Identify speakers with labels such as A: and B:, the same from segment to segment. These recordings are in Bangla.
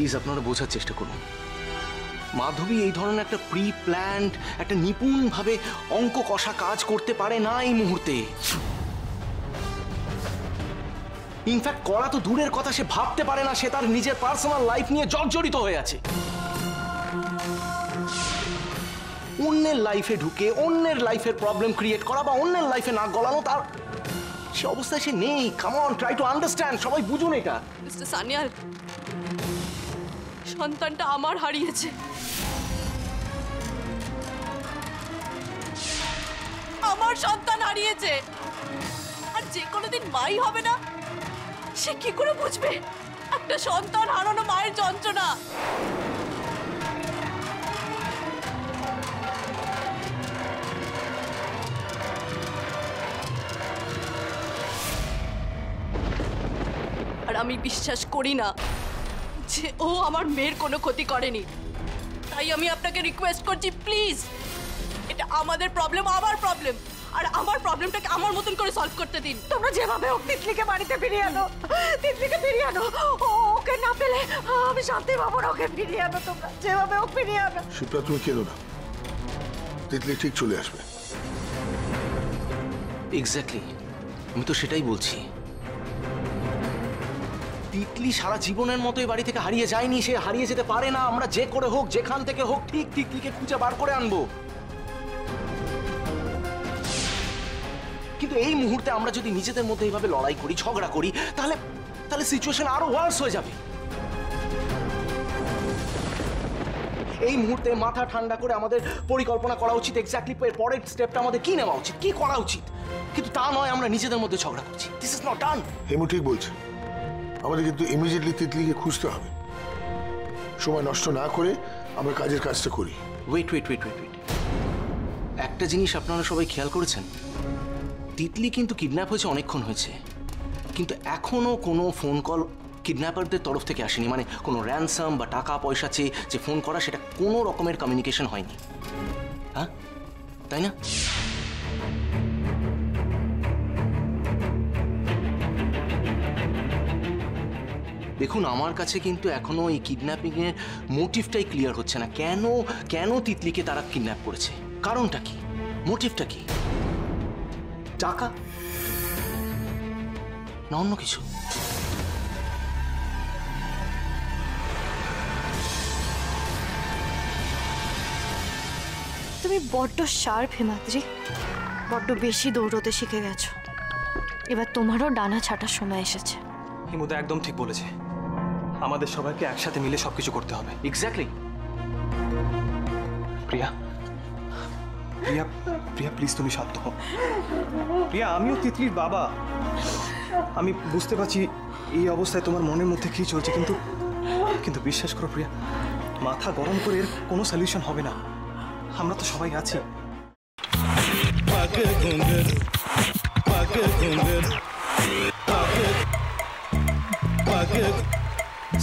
A: প্লিজ আপনারা বোঝার চেষ্টা করুন। মাধবী এই ধরনের একটা প্রি প্ল্যান্ড, একটা নিপুণভাবে অঙ্ক কষা কাজ করতে পারে না এই মুহূর্তে। ইনফ্যাক্ট করা তো দূরের কথা, সে ভাবতে পারে না, সে তার নিজের পার্সোনাল লাইফ নিয়ে জর্জরিত হয়ে আছে। অন্যের লাইফে ঢুকে অন্যের লাইফের প্রবলেম ক্রিয়েট করা বা অন্যের লাইফে নাক গলানো, তার সে অবস্থায় সে নেই। Come on, try to understand. সবাই বুঝুন এটা।
B: মিস্টার সানিয়াল, সন্তানটা আমার হারিয়েছে। আমার সন্তান হারিয়েছে। আর যে কোনোদিন মাই হবে না, সে কি করে বুঝবে একটা সন্তান হারানো মায়ের যন্ত্রণা? আর আমি বিশ্বাস করি না যে ও আমার মেয়ের কোনো ক্ষতি করেনি। তাই আমি আপনাকে রিকোয়েস্ট করছি, প্লিজ, এটা আমাদের প্রবলেম, আমার প্রবলেম, আর আমার প্রবলেমটাকে আমার মতন করে সলভ করতে দিন।
C: তোমরা যেভাবে হোক তিতলিকে বাড়িতে ফিরিয়ে আনো, তিতলিকে ফিরিয়ে আনো। ওকে না পেলে আমি শান্তি পাবো না। ওকে ফিরিয়ে আনো, তোমরা যেভাবে হোক ফিরিয়ে আনো।
D: শিপ্রা, তুমি কেঁদো না, তিতলি ঠিক চলে আসবে।
A: এক্স্যাক্টলি, আমি তো সেটাই বলছি। তিতলি সারা জীবনের মতো এই বাড়ি থেকে হারিয়ে যায়নি, সে হারিয়ে যেতে পারে না। আমরা যে করে হোক, যেখান থেকে হোক, ঠিক তিতলিকে খুঁজে বার করে আনবো। কিন্তু এই মুহূর্তে আমরা যদি নিজেদের মধ্যে এইভাবে লড়াই করি, ঝগড়া করি, তাহলে তাহলে সিচুয়েশন আরো ওয়ার্স হয়ে যাবে। এই মুহূর্তে মাথা ঠান্ডা করে আমাদের পরিকল্পনা করা উচিত এক্স্যাক্টলি পরের স্টেপটা আমাদের কি নেওয়া উচিত, কি করা উচিত। কিন্তু তা নয়, আমরা নিজেদের মধ্যে ঝগড়া করছি। This is not done.
D: Hemu ঠিক বলছে, আমাদের কিন্তু ইমিডিয়েটলি তিতলিকে খুঁজতে হবে। সময় নষ্ট না করে আমরা কাজের কাজটা করি।
A: Wait wait wait wait wait একটা জিনিস আপনারা সবাই খেয়াল করেছেন, তিতলি কিন্তু কিডন্যাপ হয়েছে অনেকক্ষণ হয়েছে, কিন্তু এখনো কোনো ফোন কল কিডন্যাপারদের তরফ থেকে আসেনি। মানে কোনো র্যানসাম বা টাকা পয়সা চেয়ে যে ফোন করা, সেটা কোনো রকমের কমিউনিকেশন হয়নি। হ্যাঁ, তাই না? দেখুন, আমার কাছে কিন্তু এখনো এই কিডন্যাপিং এর মোটিভটাই ক্লিয়ার হচ্ছে না। কেন কেন তিতলিকে তারা কিডন্যাপ করেছে? কারণটা কি? মোটিভটা কি? টাকা না অন্য কিছু?
E: তুমি বড্ড শার্প হিমাদ্রি, বড্ড বেশি দৌড়তে শিখে গেছো। এবার তোমারও ডানা ছাটার সময় এসেছে।
F: হিমুদা একদম ঠিক বলেছে, আমাদের সবাইকে একসাথে মিলে সবকিছু করতে হবে।
A: Exactly.
F: Priya, Priya, Priya please তুমি শান্ত হও। প্রিয়া, আমিও তিতলির বাবা, আমি বুঝতে পারছি এই অবস্থায় তোমার মনের মধ্যে কি চলছে, কিন্তু বিশ্বাস করো প্রিয়া, মাথা গরম করে এর কোনো সলিউশন হবে না। আমরা তো সবাই আছি।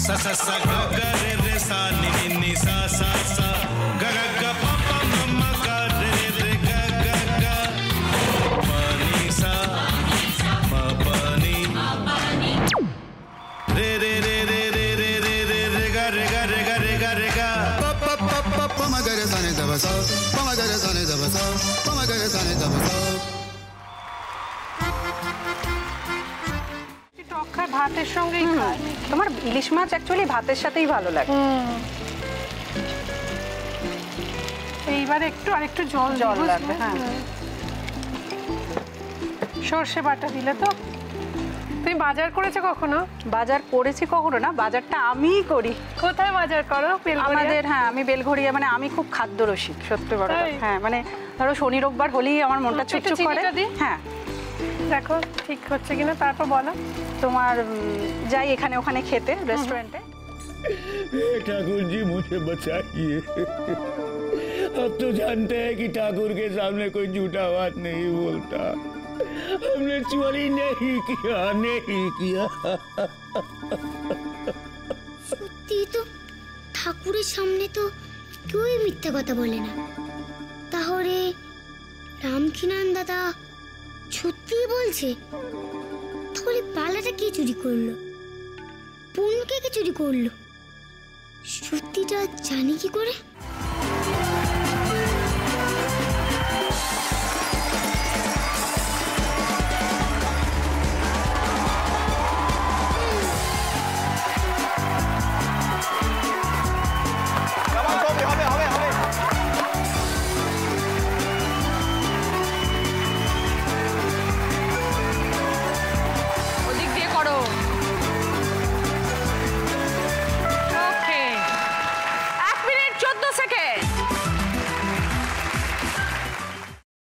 G: sa sa sa ga ga re re sa ni ni ni sa sa sa ga ga ga pa pa ma ma ga re re ga ga ga pa ni sa ma pa ni re re re re re re re re re ga re ga re ga re ga re ga pa pa pa pa pa ma ga re sa ni da ba sa pa ma ga re sa ni da ba sa pa ma ga re sa ni da ba sa।
C: ভাতের সঙ্গেই খায়। তোমার ইলিশ মাছ অ্যাকচুয়ালি ভাতের সাথেই ভালো লাগে। এইবার একটু আরেকটু জল লাগবে। হ্যাঁ, সর্ষে বাটা দিলে তো। তুমি বাজার করেছো কখনো? বাজার করেছি কখনো না, বাজারটা আমিই করি। কোথায় বাজার করো? আমাদের, হ্যাঁ, আমি বেলঘড়িয়া, মানে আমি খুব খাদ্য রসিক, সত্যি বড়। হ্যাঁ, মানে ধরো শনি রোববার হলেই আমার মনটা চুপচুপ করে। হ্যাঁ, দেখো ঠিক হচ্ছে কিনা, তারপর বলো। তোমার যাই এখানে ওখানে খেতে, रेस्टोरेंटे।
G: ठाकुर जी मुझे बचाइए, अब तो जानते हैं कि ठाकुर के सामने कोई झूठा बात नहीं बोलता। हमने चोरी नहीं किया, नहीं किया।
H: সত্যি তো, ঠাকুরের সামনে তো কেউই মিথ্যা কথা বলে না। তাহলে রামকিনান দাদা সত্যি বলছে? তাহলে পালাটা কে চুরি করলো? পুনকে কে চুরি করলো? সত্যিটা জানি কি করে?